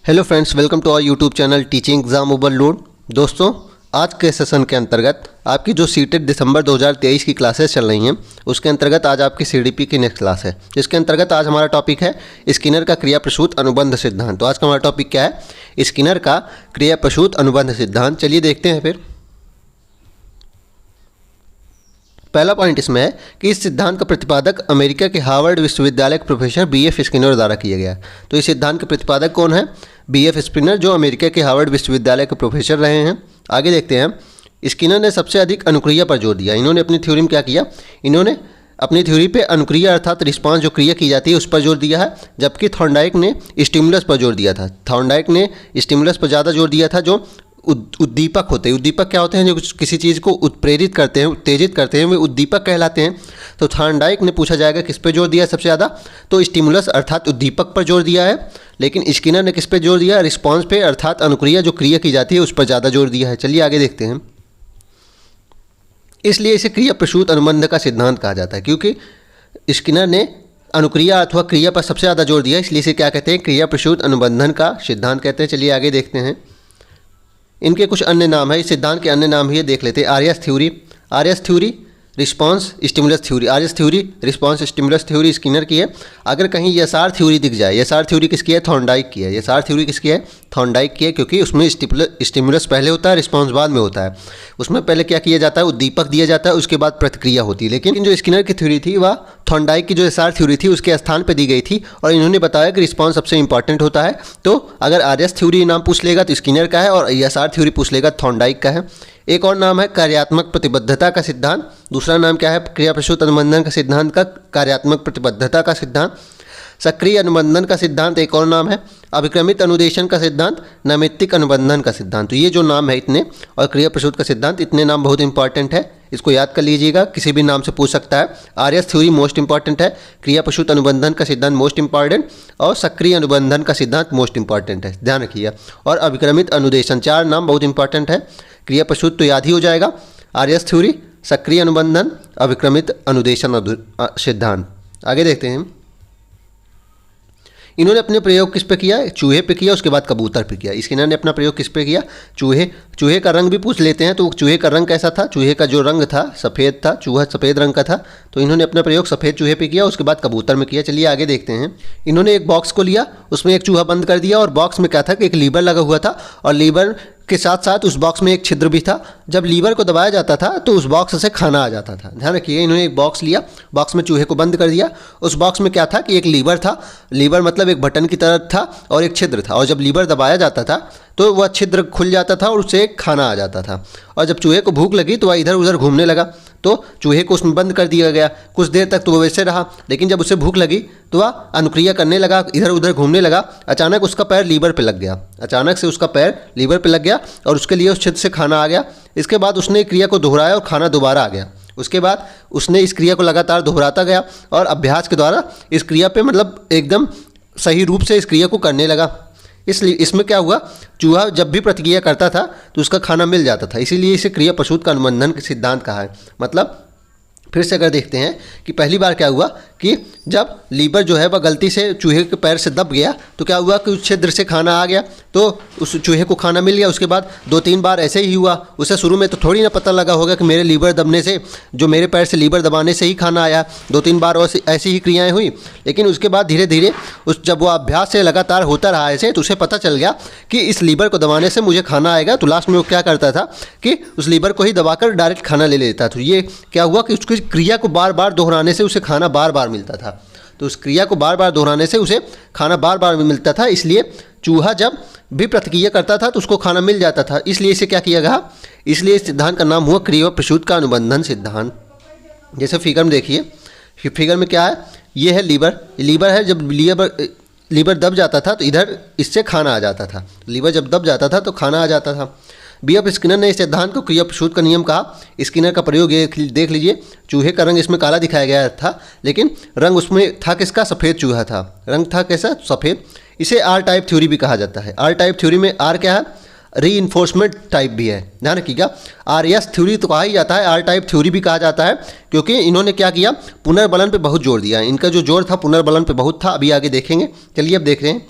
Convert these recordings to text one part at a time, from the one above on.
Hello friends, welcome to our YouTube channel teaching exam overload. दोस्तों, आज के session के अंतर्गत आपकी जो सीटेट दिसंबर 2023 की क्लासेस चल रही हैं उसके अंतर्गत आज आपकी सीडीपी की नेक्स्ट क्लास है, जिसके अंतर्गत आज हमारा टॉपिक है स्किनर का क्रिया प्रसूत अनुबंध सिद्धांत। तो आज का हमारा टॉपिक क्या है? स्किनर का क्रिया प्रसूत अनुबंध सिद्धांत। चलिए देखते हैं फिर। पहला पॉइंट इसमें है कि इस सिद्धांत का प्रतिपादक अमेरिका के हार्वर्ड विश्वविद्यालय के प्रोफेसर बीएफ स्किनर द्वारा किया गया। तो इस सिद्धांत के प्रतिपादक कौन है? बीएफ स्किनर, जो अमेरिका के हार्वर्ड विश्वविद्यालय के प्रोफेसर रहे हैं। आगे देखते हैं। स्किनर ने सबसे अधिक अनुक्रिया पर जोर दिया। इन्होंने अपनी थ्योरी में क्या किया? इन्होंने अपनी थ्योरी पे अनुक्रिया अर्थात रिस्पांस जो क्रिया की जाती है उस पर जोर दिया है, जबकि थॉर्नडाइक ने स्टिमुलस पर जोर दिया था। थॉर्नडाइक ने स्टिमुलस पर ज़्यादा जोर दिया था, जो उद्दीपक होते हैं। उद्दीपक क्या होते हैं? जो किसी चीज़ को उत्प्रेरित करते हैं, उत्तेजित करते हैं, वे उद्दीपक कहलाते हैं। तो थॉर्नडाइक ने पूछा जाएगा किस पे जोर दिया सबसे ज़्यादा? तो स्टिमुलस अर्थात उद्दीपक पर जोर दिया है। लेकिन स्किनर ने किस पे जोर दिया? रिस्पांस पे अर्थात अनुक्रिया जो क्रिया की जाती है उस पर ज़्यादा जोर दिया है। चलिए आगे देखते हैं। इसलिए इसे क्रिया प्रसूत अनुबंध का सिद्धांत कहा जाता है, क्योंकि स्किनर ने अनुक्रिया अथवा क्रिया पर सबसे ज़्यादा जोर दिया, इसलिए इसे क्या कहते हैं? क्रिया प्रसूत अनुबंधन का सिद्धांत कहते हैं। चलिए आगे देखते हैं। इनके कुछ अन्य नाम है, इस सिद्धांत के अन्य नाम ही देख लेते हैं। R S theory, R S theory, response stimulus theory. R S theory, response stimulus theory Skinner की है। अगर कहीं एसआर थ्योरी दिख जाए, एसआर थ्योरी किसकी है? थॉर्नडाइक की है। एसआर थ्योरी किसकी है? थॉर्नडाइक की है, क्योंकि उसमें स्टिमुलस पहले होता है, रिस्पांस बाद में होता है। उसमें पहले क्या किया जाता है? उद्दीपक दिया जाता है, उसके बाद प्रतिक्रिया होती है। लेकिन जो स्किनर की थ्योरी थी वह थॉर्नडाइक की जो एसआर थ्योरी थी उसके स्थान पर दी गई थी, और इन्होंने बताया कि रिस्पांस सबसे इंपॉर्टेंट होता है। तो अगर आर्यस थ्योरी नाम पूछ लेगा तो स्किनर का है, और एसआर थ्योरी पूछ लेगा थॉर्नडाइक का है। एक और नाम है कार्यात्मक प्रतिबद्धता का सिद्धांत। दूसरा नाम क्या है? क्रिया प्रसूत अनुबंधन का सिद्धांत का कार्यात्मक प्रतिबद्धता का सिद्धांत। सक्रिय अनुबंधन का सिद्धांत एक और नाम है। अभिक्रमित अनुदेशन का सिद्धांत, नैमित्तिक अनुबंधन का सिद्धांत। तो ये जो नाम है इतने, और क्रिया प्रसूत का सिद्धांत, इतने नाम बहुत इंपॉर्टेंट है, इसको याद कर लीजिएगा, किसी भी नाम से पूछ सकता है। आर्यस थ्योरी मोस्ट इंपॉर्टेंट है, क्रिया प्रसूत अनुबंधन का सिद्धांत मोस्ट इंपॉर्टेंट, और सक्रिय अनुबंधन का सिद्धांत मोस्ट इंपॉर्टेंट है, ध्यान रखिए। और अभिक्रमित अनुदेशन, चार नाम बहुत इंपॉर्टेंट है। क्रिया प्रसूत तो याद ही हो जाएगा, आर्यस थ्योरी, सक्रिय अनुबंधन, अभिक्रमित अनुदेशन सिद्धांत। आगे देखते हैं। इन्होंने अपने प्रयोग किस पे किया? चूहे पे किया, उसके बाद कबूतर पे किया। स्किनर ने अपना प्रयोग किस पे किया? चूहे का रंग भी पूछ लेते हैं, तो चूहे का रंग कैसा था? चूहे का जो रंग था सफ़ेद था, चूहा सफ़ेद रंग का था। तो इन्होंने अपना प्रयोग सफ़ेद चूहे पे किया, उसके बाद कबूतर में किया। चलिए आगे देखते हैं। इन्होंने एक बॉक्स को लिया, उसमें एक चूहा बंद कर दिया, और बॉक्स में क्या था कि एक लीवर लगा हुआ था, और लीवर के साथ साथ उस बॉक्स में एक छिद्र भी था। जब लीवर को दबाया जाता था तो उस बॉक्स से खाना आ जाता था। ध्यान रखिए, इन्होंने एक बॉक्स लिया, बॉक्स में चूहे को बंद कर दिया। उस बॉक्स में क्या था कि एक लीवर था, लीवर मतलब एक बटन की तरह था, और एक छिद्र था, और जब लीवर दबाया जाता था तो वह छिद्र खुल जाता था और उससे खाना आ जाता था। और जब चूहे को भूख लगी तो वह इधर उधर घूमने लगा, तो चूहे को उसमें बंद कर दिया गया। कुछ देर तक तो वह वैसे रहा, लेकिन जब उसे भूख लगी तो वह अनुक्रिया करने लगा, इधर उधर घूमने लगा। अचानक उसका पैर लीवर पे लग गया, अचानक से उसका पैर लीवर पे लग गया, और उसके लिए उस छिद्र से खाना आ गया। इसके बाद उसने क्रिया को दोहराया और खाना दोबारा आ गया। उसके बाद उसने इस क्रिया को लगातार दोहराता गया, और अभ्यास के द्वारा इस क्रिया पे मतलब एकदम सही रूप से इस क्रिया को करने लगा। इसलिए इसमें क्या हुआ? चूहा जब भी प्रतिक्रिया करता था तो उसका खाना मिल जाता था, इसीलिए इसे क्रिया प्रसूत का अनुबंधन का सिद्धांत कहा है। मतलब फिर से अगर देखते हैं कि पहली बार क्या हुआ कि जब लीवर जो है वह गलती से चूहे के पैर से दब गया, तो क्या हुआ कि उस छिद्र से खाना आ गया, तो उस चूहे को खाना मिल गया। उसके बाद 2-3 बार ऐसे ही हुआ। उसे शुरू में तो थोड़ी ना पता लगा होगा कि मेरे लीवर दबने से, जो मेरे पैर से लीवर दबाने से ही खाना आया। 2-3 बार ऐसी ही क्रियाएँ हुई, लेकिन उसके बाद धीरे धीरे जब वो अभ्यास से लगातार होता रहा ऐसे, तो उसे पता चल गया कि इस लीवर को दबाने से मुझे खाना आएगा। तो लास्ट में वो क्या करता था कि उस लीवर को ही दबाकर डायरेक्ट खाना ले लेता। तो ये क्या हुआ कि उसकी क्रिया को बार बार दोहराने से उसे खाना बार बार मिलता था। तो उस क्रिया को बार बार दोहराने से उसे खाना बार बार मिलता था, इसलिए चूहा जब भी प्रतिक्रिया करता था तो उसको खाना मिल जाता था। इसलिए इसे क्या किया गया? इसलिए इस सिद्धांत का नाम हुआ क्रिया प्रसूत का अनुबंधन सिद्धांत। जैसे फिगर में देखिए, फिगर में क्या है? ये है लीवर, लीवर है। जब लीवर दब जाता था तो इधर इससे खाना आ जाता था, लीवर जब दब जाता था तो खाना आ जाता था। बीएफ स्किनर ने इस सिद्धांत को क्रिया प्रसूत का नियम कहा। स्किनर का प्रयोग ये देख लीजिए, चूहे का रंग इसमें काला दिखाया गया था, लेकिन रंग उसमें था किसका? सफ़ेद चूहा था, रंग था कैसा? सफ़ेद। इसे आर टाइप थ्योरी भी कहा जाता है। आर टाइप थ्योरी में आर क्या है? रीइंफोर्समेंट टाइप भी है, ध्यान रखिएगा। आरएस थ्योरी तो कहा ही जाता है, आर टाइप थ्योरी भी कहा जाता है, क्योंकि इन्होंने क्या किया? पुनर्बलन पे बहुत जोर दिया। इनका जो जोर था पुनर्बलन पे बहुत था, अभी आगे देखेंगे। चलिए अब देख रहे हैं।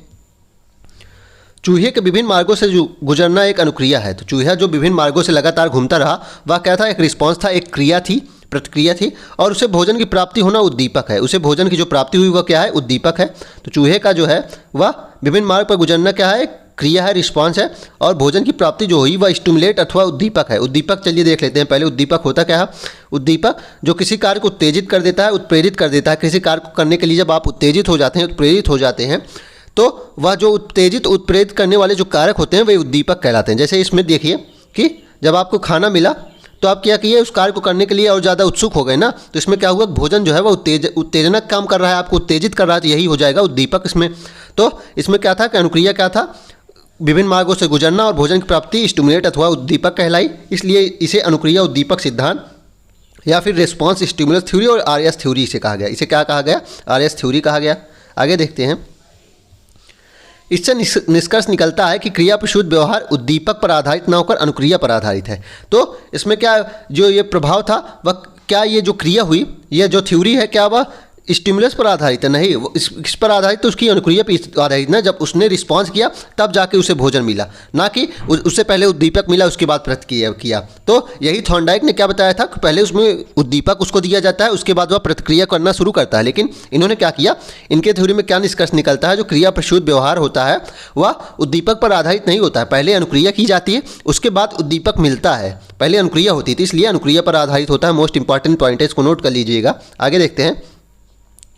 चूहे के विभिन्न मार्गों से जो गुजरना एक अनुक्रिया है। तो चूहा जो विभिन्न मार्गों से लगातार घूमता रहा, वह क्या था, एक रिस्पॉन्स था, एक क्रिया थी, प्रतिक्रिया थी, और उसे भोजन की प्राप्ति होना उद्दीपक है। उसे भोजन की जो प्राप्ति हुई वह क्या है, उद्दीपक है। तो चूहे का जो है वह विभिन्न मार्ग पर गुजरना क्या है, क्रिया है, रिस्पॉन्स है, और भोजन की प्राप्ति जो हुई वह स्टिमुलेट अथवा उद्दीपक है। उद्दीपक चलिए देख लेते हैं पहले। उद्दीपक होता क्या है, उद्दीपक जो किसी कार्य को उत्तेजित कर देता है, उत्प्रेरित कर देता है। किसी कार्य को करने के लिए जब आप उत्तेजित हो जाते हैं, उत्प्रेरित हो जाते हैं, तो वह जो उत्तेजित उत्प्रेरित करने वाले जो कारक होते हैं वे उद्दीपक कहलाते हैं। जैसे इसमें देखिए कि जब आपको खाना मिला तो आप क्या किए, उस कार्य को करने के लिए और ज़्यादा उत्सुक हो गए ना, तो इसमें क्या हुआ, भोजन जो है वह उत्तेजनक काम कर रहा है, आपको उत्तेजित कर रहा है, तो यही हो जाएगा उद्दीपक इसमें। तो इसमें क्या था कि अनुक्रिया क्या था, विभिन्न मार्गों से गुजरना और भोजन की प्राप्ति स्टिमुलेट अथवा उद्दीपक कहलाई, इसलिए इसे अनुक्रिया उद्दीपक सिद्धांत या फिर रिस्पॉन्स स्टिमुलस थ्योरी और आरएस थ्योरी इसे कहा गया। इसे क्या कहा गया, आरएस थ्योरी कहा गया। आगे देखते हैं। इससे निष्कर्ष निकलता है कि क्रिया प्रसूत व्यवहार उद्दीपक पर आधारित न होकर अनुक्रिया पर आधारित है। तो इसमें क्या जो ये प्रभाव था वह क्या, ये जो क्रिया हुई, यह जो थ्योरी है क्या वह स्टिमुलस पर आधारित है, नहीं, वो इस पर आधारित तो उसकी अनुक्रिया पर आधारित ना। जब उसने रिस्पांस किया तब जाके उसे भोजन मिला, ना कि उससे पहले उद्दीपक मिला उसके बाद प्रतिक्रिया किया। तो यही थॉर्नडाइक ने क्या बताया था कि पहले उसमें उद्दीपक उसको दिया जाता है, उसके बाद वह प्रतिक्रिया करना शुरू करता है। लेकिन इन्होंने क्या किया, इनके थ्योरी में क्या निष्कर्ष निकलता है, जो क्रिया प्रसूत व्यवहार होता है वह उद्दीपक पर आधारित नहीं होता है। पहले अनुक्रिया की जाती है, उसके बाद उद्दीपक मिलता है। पहले अनुक्रिया होती थी, इसलिए अनुक्रिया पर आधारित होता है। मोस्ट इंपॉर्टेंट पॉइंट है, इसको नोट कर लीजिएगा। आगे देखते हैं।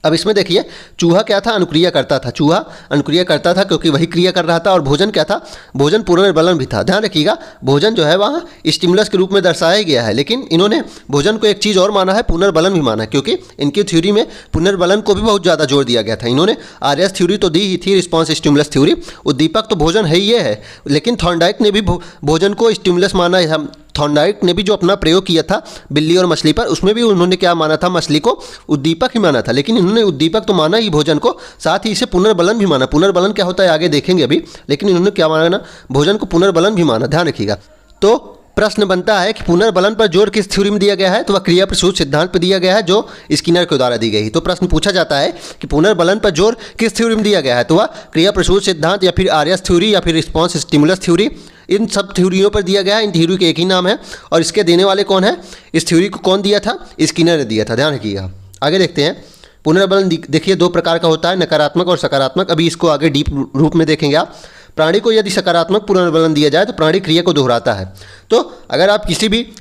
अब इसमें देखिए, चूहा क्या था, अनुक्रिया करता था। चूहा अनुक्रिया करता था क्योंकि वही क्रिया कर रहा था। और भोजन क्या था, भोजन पुनर्बलन भी था। ध्यान रखिएगा, भोजन जो है वहाँ स्टिमुलस के रूप में दर्शाया गया है, लेकिन इन्होंने भोजन को एक चीज़ और माना है, पुनर्बलन भी माना है, क्योंकि इनकी थ्योरी में पुनर्बलन को भी बहुत ज़्यादा जोर दिया गया था। इन्होंने आरएस थ्योरी तो दी ही थी, रिस्पॉन्स स्टिमुलस थ्योरी, उद्दीपक तो भोजन है ही है, लेकिन थॉर्नडाइक ने भी भोजन को स्टिमुलस माना है। थॉर्नडाइक ने भी जो अपना प्रयोग किया था बिल्ली और मछली पर, उसमें भी उन्होंने क्या माना था, मछली को उद्दीपक ही माना था। लेकिन इन्होंने उद्दीपक तो माना ही भोजन को, साथ ही इसे पुनर्बलन भी माना। पुनर्बलन क्या होता है आगे देखेंगे अभी, लेकिन इन्होंने क्या माना ना, भोजन को पुनर्बलन भी माना। ध्यान रखिएगा। तो प्रश्न बनता है कि पुनर्बलन पर जोर किस थ्योरी में दिया गया है, तो वह क्रिया प्रसूत सिद्धांत पर दिया गया है, जो स्किनर के द्वारा दी गई। तो प्रश्न पूछा जाता है कि पुनर्बलन पर जोर किस थ्योरी में दिया गया है, तो वह क्रिया प्रसूत सिद्धांत या फिर आरएस थ्योरी या फिर रिस्पॉन्स स्टिमुलस थ्योरी, इन सब थ्योरियों पर दिया गया है। इन थ्योरी के एक ही नाम है, और इसके देने वाले कौन है, इस थ्योरी को कौन दिया था, स्किनर ने दिया था। ध्यान रखिएगा। आगे देखते हैं। पुनर्बलन देखिए दो प्रकार का होता है, नकारात्मक और सकारात्मक। अभी इसको आगे डीप रूप में देखेंगे आप। प्राणी को यदि सकारात्मक पुनर्बलन दिया जाए तो प्राणी क्रिया को दोहराता है। तो अगर आप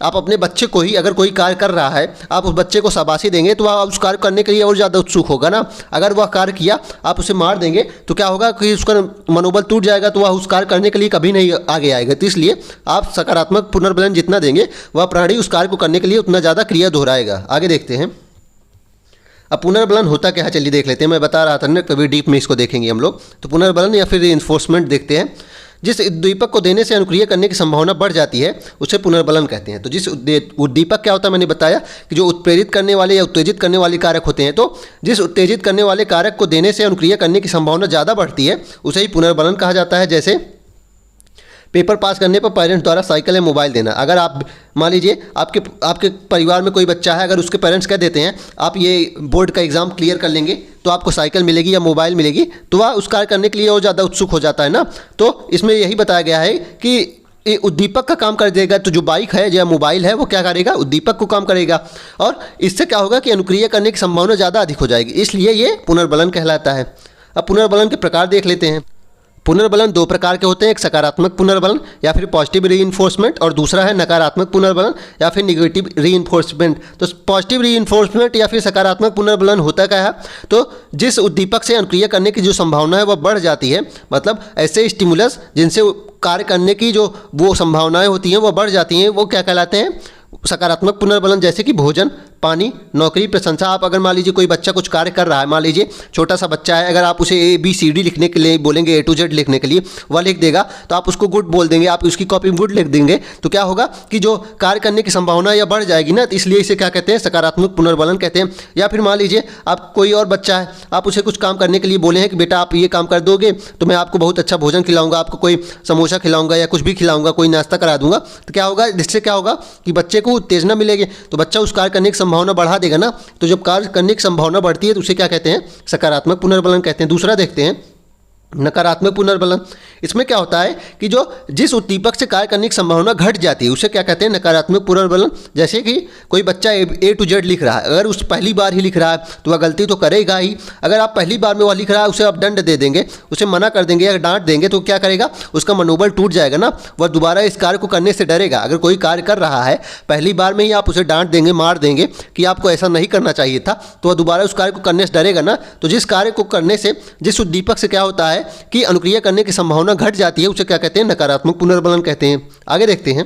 आप अपने बच्चे को ही अगर कोई कार्य कर रहा है, आप उस बच्चे को शाबाशी देंगे तो वह उस कार्य करने के लिए और ज़्यादा उत्सुक होगा ना। अगर वह कार्य किया, आप उसे मार देंगे तो क्या होगा कि उसका मनोबल टूट जाएगा, तो वह उस कार्य करने के लिए कभी नहीं आगे आएगा। तो इसलिए आप सकारात्मक पुनर्बलन जितना देंगे, वह प्राणी उस कार्य को करने के लिए उतना ज़्यादा क्रिया दोहराएगा। आगे देखते हैं। अब पुनर्बलन होता क्या है, चलिए देख लेते हैं। मैं बता रहा था ना, कभी डीप में इसको देखेंगे हम लोग। तो पुनर्बलन या फिर रीइंफोर्समेंट देखते हैं। जिस उद्दीपक को देने से अनुक्रिया करने की संभावना बढ़ जाती है, उसे पुनर्बलन कहते हैं। तो जिस उद्दीपक क्या होता है, मैंने बताया कि जो उत्प्रेरित करने वाले या उत्तेजित करने वाले कारक होते हैं, तो जिस उत्तेजित करने वाले कारक को देने से अनुक्रिया करने की संभावना ज़्यादा बढ़ती है, उसे ही पुनर्बलन कहा जाता है। जैसे पेपर पास करने पर पेरेंट्स द्वारा साइकिल या मोबाइल देना। अगर आप मान लीजिए आपके परिवार में कोई बच्चा है, अगर उसके पेरेंट्स कह देते हैं आप ये बोर्ड का एग्ज़ाम क्लियर कर लेंगे तो आपको साइकिल मिलेगी या मोबाइल मिलेगी, तो वह उस कार्य करने के लिए और ज़्यादा उत्सुक हो जाता है ना। तो इसमें यही बताया गया है कि ये उद्दीपक का काम कर देगा। तो जो बाइक है या मोबाइल है वो क्या करेगा, उद्दीपक को काम करेगा, और इससे क्या होगा कि अनुक्रिया करने की संभावना ज़्यादा अधिक हो जाएगी। इसलिए ये पुनर्बलन कहलाता है। अब पुनर्बलन के प्रकार देख लेते हैं। पुनर्बलन दो प्रकार के होते हैं, एक सकारात्मक पुनर्बलन या फिर पॉजिटिव रीइंफोर्समेंट, और दूसरा है नकारात्मक पुनर्बलन या फिर नेगेटिव रीइंफोर्समेंट। तो पॉजिटिव रीइंफोर्समेंट या फिर सकारात्मक पुनर्बलन होता क्या है, तो जिस उद्दीपक से अनुक्रिया करने की जो संभावना है वह बढ़ जाती है, मतलब ऐसे स्टिमुलस जिनसे कार्य करने की जो वो संभावनाएं होती हैं वह बढ़ जाती हैं, वो क्या कहलाते हैं, सकारात्मक पुनर्बलन। जैसे कि भोजन, पानी, नौकरी, प्रशंसा। आप अगर मान लीजिए कोई बच्चा कुछ कार्य कर रहा है, मान लीजिए छोटा सा बच्चा है, अगर आप उसे ABCD लिखने के लिए बोलेंगे, A to Z लिखने के लिए, वह लिख देगा, तो आप उसको गुड बोल देंगे, आप उसकी कॉपी में गुड लिख देंगे, तो क्या होगा कि जो कार्य करने की संभावना यह बढ़ जाएगी ना। तो इसलिए इसे क्या कहते हैं, सकारात्मक पुनर्बलन कहते हैं। या फिर मान लीजिए आप कोई और बच्चा है, आप उसे कुछ काम करने के लिए बोले हैं कि बेटा आप ये काम कर दोगे तो मैं आपको बहुत अच्छा भोजन खिलाऊंगा, आपको कोई समोसा खिलाऊंगा या कुछ भी खिलाऊंगा, कोई नाश्ता करा दूंगा। तो क्या होगा, जिससे क्या होगा कि बच्चे को उत्तेजना मिलेगी, तो बच्चा उस कार्य करने की संभावना बढ़ा देगा ना। तो जब कार्य करने की संभावना बढ़ती है तो उसे क्या कहते हैं, सकारात्मक पुनर्बलन कहते हैं। दूसरा देखते हैं, नकारात्मक पुनर्बलन, इसमें क्या होता है कि जो जिस उद्दीपक से कार्य करने की संभावना घट जाती है उसे क्या कहते हैं, नकारात्मक पुनर्बलन। जैसे कि कोई बच्चा A to Z लिख रहा है, अगर उस पहली बार ही लिख रहा है तो वह गलती तो करेगा ही। अगर आप पहली बार में वह लिख रहा है, उसे आप दंड दे देंगे, उसे मना कर देंगे या डांट देंगे तो क्या करेगा, उसका मनोबल टूट जाएगा ना, वह दोबारा इस कार्य को करने से डरेगा। अगर कोई कार्य कर रहा है, पहली बार में ही आप उसे डांट देंगे, मार देंगे कि आपको ऐसा नहीं करना चाहिए था, तो वह दोबारा उस कार्य को करने से डरेगा ना। तो जिस कार्य को करने से, जिस उद्दीपक से क्या होता है कि अनुक्रिया करने की संभावना घट जाती है, उसे क्या कहते हैं, नकारात्मक पुनर्बलन कहते हैं। आगे देखते हैं।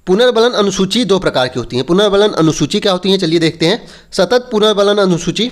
पुनर्बलन अनुसूची दो प्रकार की होती है। पुनर्बलन अनुसूची क्या होती है, चलिए देखते हैं। सतत पुनर्बलन अनुसूची,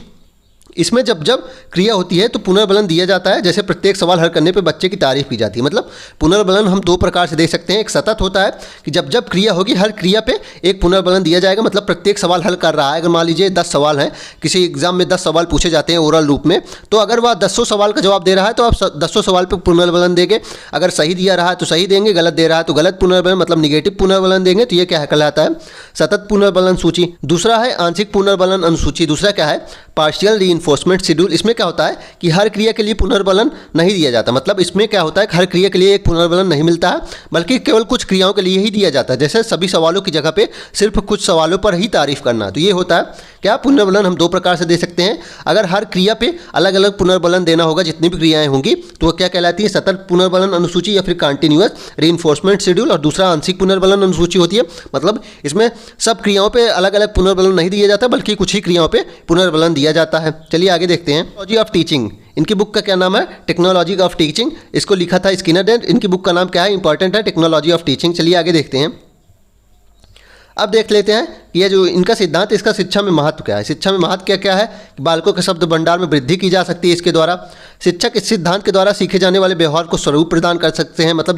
इसमें जब जब क्रिया होती है तो पुनर्बलन दिया जाता है। जैसे प्रत्येक सवाल हल करने पे बच्चे की तारीफ की जाती है। मतलब पुनर्बलन हम दो प्रकार से देख सकते हैं। एक सतत होता है कि जब जब क्रिया होगी हर क्रिया पे एक पुनर्बलन दिया जाएगा। मतलब प्रत्येक सवाल हल कर रहा है, अगर मान लीजिए 10 सवाल हैं, किसी एग्जाम में 10 सवाल पूछे जाते हैं ओरल रूप में, तो अगर वह 10 सवाल का जवाब दे रहा है तो आप 10 सवाल पर पुनर्बलन देंगे। अगर सही दिया रहा है तो सही देंगे, गलत दे रहा है तो गलत पुनर्बलन, मतलब निगेटिव पुनर्बलन देंगे। तो ये क्या कहलाता है, सतत पुनर्बलन सूची। दूसरा है आंशिक पुनर्बलन अनुसूची। दूसरा क्या है, पार्शियल रीइंफोर्समेंट शेड्यूल। इसमें क्या होता है कि हर क्रिया के लिए पुनर्बलन नहीं दिया जाता। मतलब इसमें क्या होता है कि हर क्रिया के लिए एक पुनर्बलन नहीं मिलता है, बल्कि केवल कुछ क्रियाओं के लिए ही दिया जाता है। जैसे सभी सवालों की जगह पे सिर्फ कुछ सवालों पर ही तारीफ करना। तो ये होता है क्या, पुनर्बलन हम दो प्रकार से दे सकते हैं। अगर हर क्रिया पे अलग अलग पुनर्बलन देना होगा, जितनी भी क्रियाएं होंगी, तो वो क्या कहलाती है, सतत पुनर्बलन अनुसूची या फिर कंटिन्यूअस रीइंफोर्समेंट शेड्यूल। और दूसरा आंशिक पुनर्बलन अनुसूची होती है। मतलब इसमें सब क्रियाओं पे अलग अलग पुनर्बलन नहीं दिया जाता, बल्कि कुछ ही क्रियाओं पे पुनर्बलन दिया जाता है। चलिए आगे देखते हैं। टेक्नोलॉजी ऑफ टीचिंग, इनकी बुक का क्या नाम है, टेक्नोलॉजी ऑफ टीचिंग। इसको लिखा था स्किनर। इनकी बुक का नाम क्या है, इंपॉर्टेंट है, टेक्नोलॉजी ऑफ टीचिंग। चलिए आगे देखते हैं। अब देख लेते हैं कि ये जो इनका सिद्धांत, इसका शिक्षा में महत्व क्या है। शिक्षा में महत्व क्या क्या है, कि बालकों के शब्द भंडार में वृद्धि की जा सकती है इसके द्वारा। शिक्षक इस सिद्धांत के द्वारा सीखे जाने वाले व्यवहार को स्वरूप प्रदान कर सकते हैं। मतलब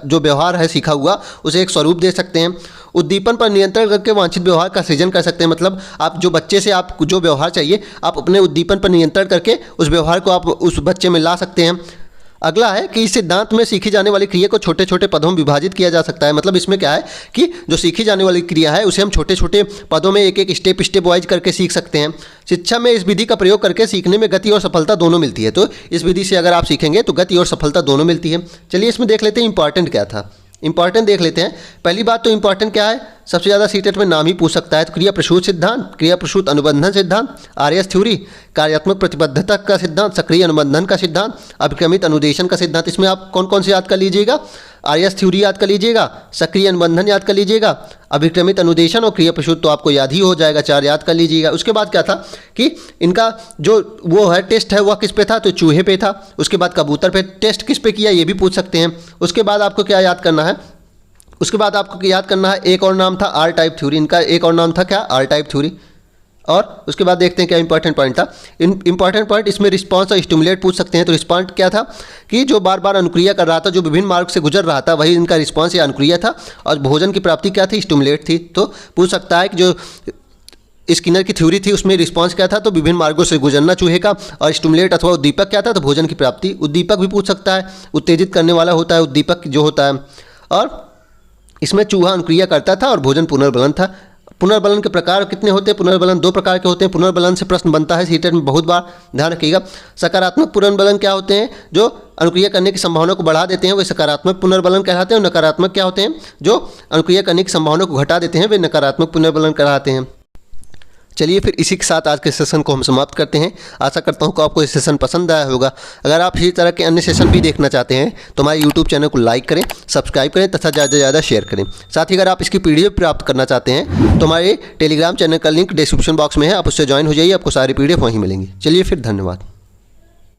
जो व्यवहार है सीखा हुआ, उसे एक स्वरूप दे सकते हैं। उद्दीपन पर नियंत्रण करके वांछित व्यवहार का सृजन कर सकते हैं। मतलब आप जो बच्चे से आप जो व्यवहार चाहिए, आप अपने उद्दीपन पर नियंत्रण करके उस व्यवहार को आप उस बच्चे में ला सकते हैं। अगला है कि इस सिद्धांत में सीखी जाने वाली क्रिया को छोटे छोटे पदों में विभाजित किया जा सकता है। मतलब इसमें क्या है कि जो सीखी जाने वाली क्रिया है उसे हम छोटे छोटे पदों में एक एक स्टेप वाइज करके सीख सकते हैं। शिक्षा में इस विधि का प्रयोग करके सीखने में गति और सफलता दोनों मिलती है। तो इस विधि से अगर आप सीखेंगे तो गति और सफलता दोनों मिलती है। चलिए इसमें देख लेते हैं इंपॉर्टेंट क्या था। इंपॉर्टेंट देख लेते हैं। पहली बात तो इंपॉर्टेंट क्या है, सबसे ज़्यादा सीटेट में नाम ही पूछ सकता है। तो क्रिया प्रसूत सिद्धांत, क्रिया प्रसूत अनुबंधन सिद्धांत, आरएस थ्योरी, कार्यात्मक प्रतिबद्धता का सिद्धांत, सक्रिय अनुबंधन का सिद्धांत, अभिक्रमित अनुदेशन का सिद्धांत। इसमें आप कौन कौन से याद कर लीजिएगा, आरएस थ्योरी याद कर लीजिएगा, सक्रिय अनुबंधन याद कर लीजिएगा, अभिक्रमित अनुदेशन और क्रिया प्रसूत तो आपको याद ही हो जाएगा, 4 याद कर लीजिएगा। उसके बाद क्या था कि इनका जो वो है टेस्ट है वह किस पे था, तो चूहे पे था। उसके बाद कबूतर पे टेस्ट किस पे किया, ये भी पूछ सकते हैं। उसके बाद आपको क्या याद करना है, उसके बाद आपको याद करना है एक और नाम था आर टाइप थ्योरी। इनका एक और नाम था क्या, आर टाइप थ्योरी। और उसके बाद देखते हैं क्या इंपॉर्टेंट पॉइंट था। इंपॉर्टेंट पॉइंट इसमें रिस्पांस और स्टिमुलेट पूछ सकते हैं। तो रिस्पांस क्या था कि जो बार बार अनुक्रिया कर रहा था, जो विभिन्न मार्ग से गुजर रहा था, वही इनका रिस्पांस या अनुक्रिया था। और भोजन की प्राप्ति क्या थी, स्टिमुलेट थी। तो पूछ सकता है कि जो स्किनर की थ्योरी थी उसमें रिस्पांस क्या था, तो विभिन्न मार्गों से गुजरना चूहे का। और स्टिमुलेट अथवा उद्दीपक क्या था, तो भोजन की प्राप्ति। उद्दीपक भी पूछ सकता है, उत्तेजित करने वाला होता है उद्दीपक जो होता है। और इसमें चूहा अनुक्रिया करता था और भोजन पुनर्बलन था। पुनर्बलन के प्रकार कितने होते हैं, पुनर्बलन 2 प्रकार के होते हैं। पुनर्बलन से प्रश्न बनता है सीटेट में बहुत बार, ध्यान रखिएगा। सकारात्मक पुनर्बलन क्या होते हैं, जो अनुक्रिया करने की संभावना को बढ़ा देते हैं, वे सकारात्मक पुनर्बलन कहलाते हैं। और नकारात्मक क्या होते हैं, जो अनुक्रिया करने की संभावना को घटा देते हैं, वे नकारात्मक पुनर्बलन कहलाते हैं। चलिए फिर इसी के साथ आज के सेशन को हम समाप्त करते हैं। आशा करता हूँ कि आपको ये सेशन पसंद आया होगा। अगर आप इसी तरह के अन्य सेशन भी देखना चाहते हैं तो हमारे यूट्यूब चैनल को लाइक करें, सब्सक्राइब करें तथा ज़्यादा से ज़्यादा शेयर करें। साथ ही अगर आप इसकी PDF प्राप्त करना चाहते हैं तो हमारे टेलीग्राम चैनल का लिंक डिस्क्रिप्शन बॉक्स में है, आप उससे ज्वाइन हो जाइए, आपको सारी PDF वहीं मिलेंगी। चलिए फिर, धन्यवाद।